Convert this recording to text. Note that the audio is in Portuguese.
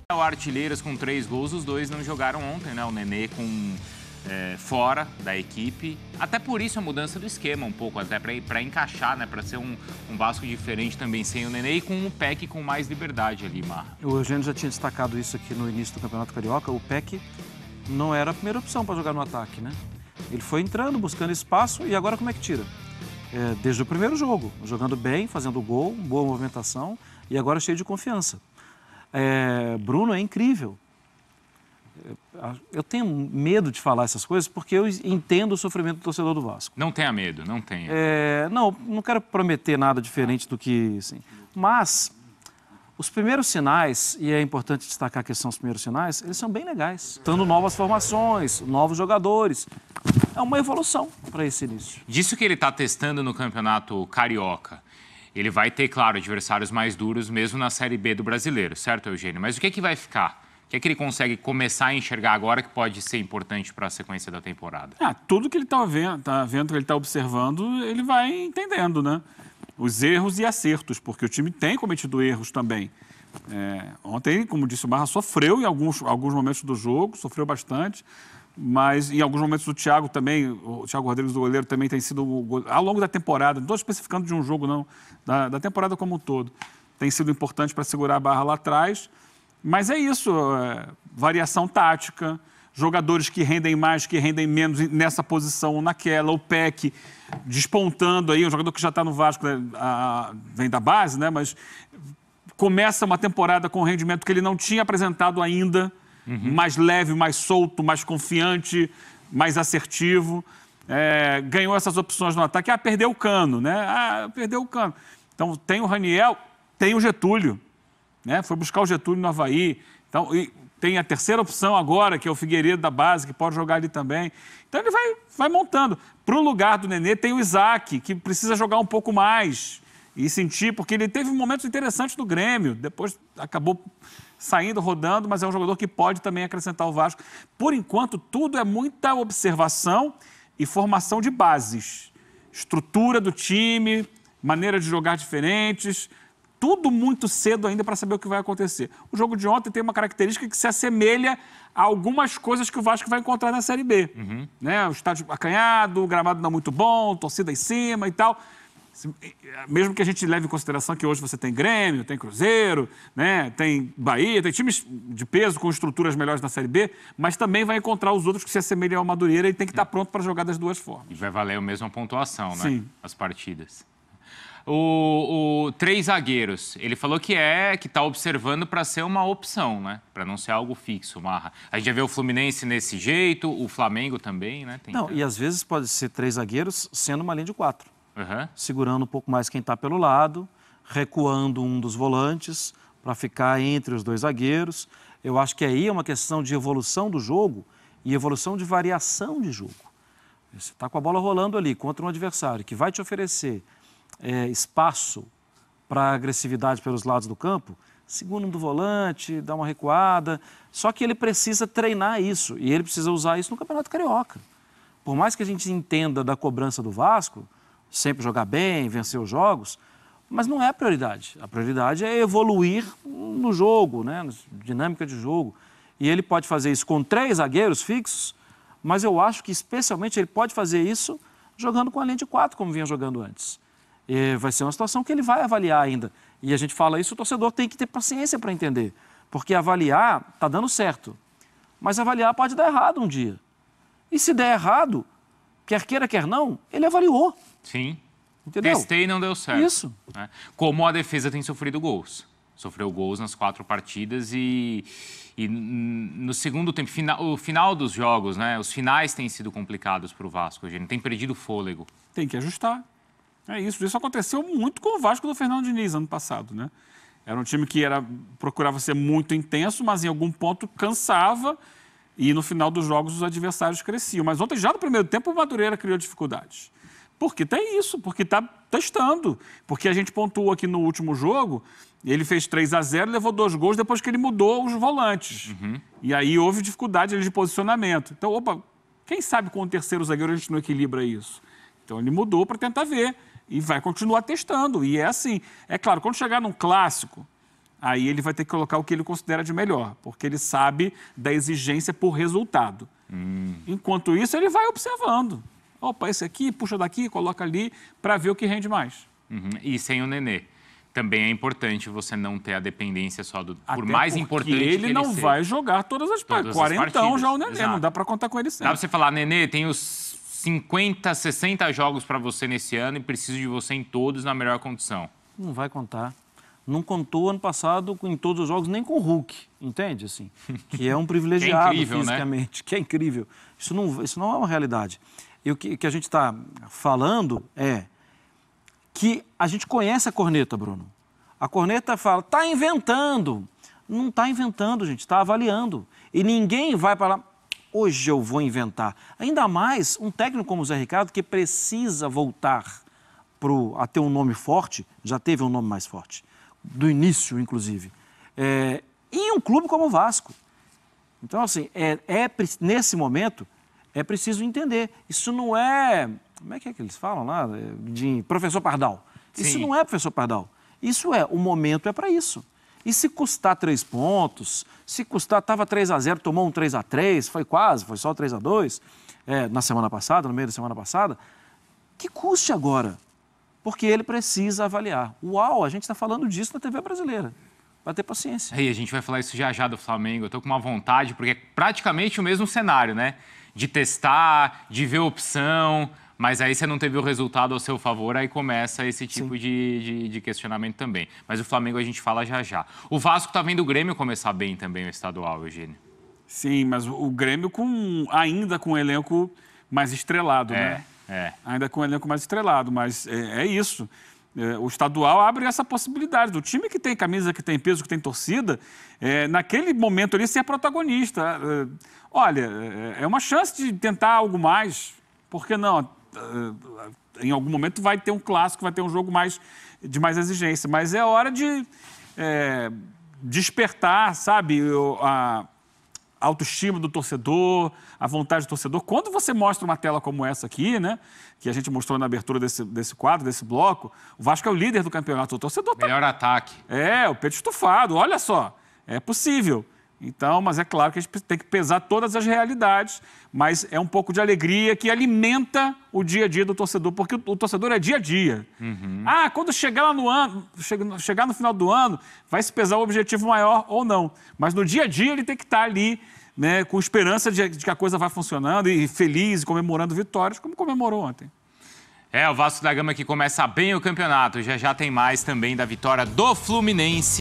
O Artilheiras com 3 gols, os dois não jogaram ontem, né? O Nenê fora da equipe. Até por isso a mudança do esquema um pouco, até para encaixar, né? Para ser um Vasco diferente também sem o Nenê e com o Peck com mais liberdade ali, Marra. O Eugênio já tinha destacado isso aqui no início do Campeonato Carioca. O Peck não era a primeira opção para jogar no ataque, né? Ele foi entrando, buscando espaço e agora como é que tira? Desde o primeiro jogo, jogando bem, fazendo gol, boa movimentação e agora cheio de confiança. Bruno é incrível. Eu tenho medo de falar essas coisas porque eu entendo o sofrimento do torcedor do Vasco. Não tenha medo, não tenha. Não quero prometer nada diferente do que... Assim, mas os primeiros sinais, e é importante destacar que são os primeiros sinais, eles são bem legais. Tendo novas formações, novos jogadores. É uma evolução para esse início. Disso que ele está testando no Campeonato Carioca, ele vai ter, claro, adversários mais duros mesmo na Série B do Brasileiro, certo, Eugênio? Mas o que vai ficar? O que ele consegue começar a enxergar agora que pode ser importante para a sequência da temporada? Tudo que ele está vendo, que ele está observando, ele vai entendendo, né? Os erros e acertos, porque o time tem cometido erros também. Ontem, como disse o Marra, sofreu em alguns momentos do jogo, sofreu bastante, mas em alguns momentos o Thiago também, o Thiago Rodrigues, do goleiro, também tem sido, ao longo da temporada, não estou especificando de um jogo não, da temporada como um todo, tem sido importante para segurar a barra lá atrás. Mas é isso, variação tática, jogadores que rendem mais, que rendem menos nessa posição ou naquela, o Peck despontando aí, um jogador que já está no Vasco, vem da base, né? Mas começa uma temporada com um rendimento que ele não tinha apresentado ainda, mais leve, mais solto, mais confiante, mais assertivo. Ganhou essas opções no ataque, perdeu o Cano, né? Perdeu o Cano. Então tem o Raniel, tem o Getúlio. Foi buscar o Getúlio no Avaí. Então, e tem a terceira opção agora, que é o Figueiredo da base, que pode jogar ali também. Então ele vai montando. Para o lugar do Nenê tem o Isaac, que precisa jogar um pouco mais e sentir, porque ele teve momentos interessantes no Grêmio, depois acabou saindo, rodando, mas é um jogador que pode também acrescentar o Vasco. Por enquanto, tudo é muita observação e formação de bases. Estrutura do time, maneira de jogar diferentes... Tudo muito cedo ainda para saber o que vai acontecer. O jogo de ontem tem uma característica que se assemelha a algumas coisas que o Vasco vai encontrar na Série B. O estádio acanhado, o gramado não muito bom, torcida em cima e tal. Mesmo que a gente leve em consideração que hoje você tem Grêmio, tem Cruzeiro, né? Tem Bahia, tem times de peso com estruturas melhores na Série B, mas também vai encontrar os outros que se assemelham ao Madureira e tem que estar pronto para jogar das duas formas. E vai valer a mesma pontuação, né? Sim. As partidas. O 3 zagueiros, ele falou que está observando para ser uma opção, né? Para não ser algo fixo, Marra. A gente já vê o Fluminense nesse jeito, o Flamengo também, né? E às vezes pode ser 3 zagueiros sendo uma linha de 4. Segurando um pouco mais quem está pelo lado, recuando um dos volantes para ficar entre os 2 zagueiros. Eu acho que aí é uma questão de evolução do jogo e evolução de variação de jogo. Você está com a bola rolando ali contra um adversário que vai te oferecer espaço para agressividade pelos lados do campo, segura do volante, dá uma recuada. Só que ele precisa treinar isso e ele precisa usar isso no Campeonato Carioca. Por mais que a gente entenda da cobrança do Vasco, sempre jogar bem, vencer os jogos, mas não é a prioridade. A prioridade é evoluir no jogo, né? Na dinâmica de jogo. E ele pode fazer isso com 3 zagueiros fixos, mas eu acho que especialmente ele pode fazer isso jogando com a linha de 4, como vinha jogando antes. Vai ser uma situação que ele vai avaliar ainda. E a gente fala isso, o torcedor tem que ter paciência para entender. Porque avaliar está dando certo. Mas avaliar pode dar errado um dia. E se der errado, quer queira, quer não, ele avaliou. Sim. Entendeu? Testei e não deu certo. Isso. Né? Como a defesa tem sofrido gols. Sofreu gols nas 4 partidas e no segundo tempo, o final dos jogos, né? Os finais têm sido complicados para o Vasco, gente. Tem perdido fôlego. Tem que ajustar. É isso. Isso aconteceu muito com o Vasco do Fernando Diniz ano passado, né? Era um time que procurava ser muito intenso, mas em algum ponto cansava e no final dos jogos os adversários cresciam. Mas ontem, já no primeiro tempo, o Madureira criou dificuldades. Porque tem isso, porque está testando. Porque a gente pontuou aqui no último jogo, ele fez 3-0, levou 2 gols depois que ele mudou os volantes. E aí houve dificuldade de posicionamento. Então, quem sabe com o terceiro zagueiro a gente não equilibra isso? Então ele mudou para tentar ver. E vai continuar testando. E é assim. É claro, quando chegar num clássico, aí ele vai ter que colocar o que ele considera de melhor, porque ele sabe da exigência por resultado. Enquanto isso, ele vai observando. Opa, esse aqui, puxa daqui, coloca ali, para ver o que rende mais. E sem o Nenê. Também é importante você não ter a dependência só do... Até por mais importante que ele não vai jogar todas as partidas. 40 já o Nenê, exato. Não dá para contar com ele sempre. Dá para você falar, Nenê, tem os 50, 60 jogos para você nesse ano e preciso de você em todos na melhor condição. Não vai contar. Não contou ano passado em todos os jogos, nem com o Hulk, entende? Assim, que é um privilegiado incrível, fisicamente, né? Que é incrível. Isso não é uma realidade. E o que a gente está falando é que a gente conhece a corneta, Bruno. A corneta fala, está inventando. Não está inventando, gente, está avaliando. E ninguém vai para lá, hoje eu vou inventar. Ainda mais um técnico como o Zé Ricardo, que precisa voltar a ter um nome forte, já teve um nome mais forte, do início, inclusive. E um clube como o Vasco. Então, assim, nesse momento, é preciso entender. Isso não é... Como é que eles falam lá? De professor Pardal. Isso Sim. não é professor Pardal. Isso o momento é para isso. E se custar 3 pontos, se custar, estava 3-0, tomou um 3-3, foi só 3-2, na semana passada, no meio da semana passada, que custe agora, porque ele precisa avaliar. Uau, a gente está falando disso na TV brasileira. Vai ter paciência. E a gente vai falar isso já do Flamengo. Eu tô com uma vontade, porque é praticamente o mesmo cenário, né? De testar, de ver opção, mas aí você não teve o resultado ao seu favor, aí começa esse tipo de questionamento também. Mas o Flamengo a gente fala já. O Vasco tá vendo o Grêmio começar bem também o estadual, Eugênio. Sim, mas o Grêmio ainda com um elenco mais estrelado, né? Ainda com um elenco mais estrelado, mas é isso. O estadual abre essa possibilidade do time que tem camisa, que tem peso, que tem torcida, naquele momento ali ser protagonista. Olha, é uma chance de tentar algo mais. Por que não? Em algum momento vai ter um clássico, vai ter um jogo de mais exigência, mas é hora de despertar, sabe, a autoestima do torcedor, a vontade do torcedor. Quando você mostra uma tela como essa aqui, né, que a gente mostrou na abertura desse quadro, desse bloco, o Vasco é o líder do campeonato, o torcedor melhor ataque. O peito estufado, olha só, é possível. Então, mas é claro que a gente tem que pesar todas as realidades, mas é um pouco de alegria que alimenta o dia a dia do torcedor, porque o torcedor é dia a dia. Quando chegar lá no ano, chegar no final do ano, vai se pesar o objetivo maior ou não. Mas no dia a dia ele tem que estar ali, né, com esperança de que a coisa vai funcionando e feliz, comemorando vitórias, como comemorou ontem. O Vasco da Gama que começa bem o campeonato. Já tem mais também da vitória do Fluminense.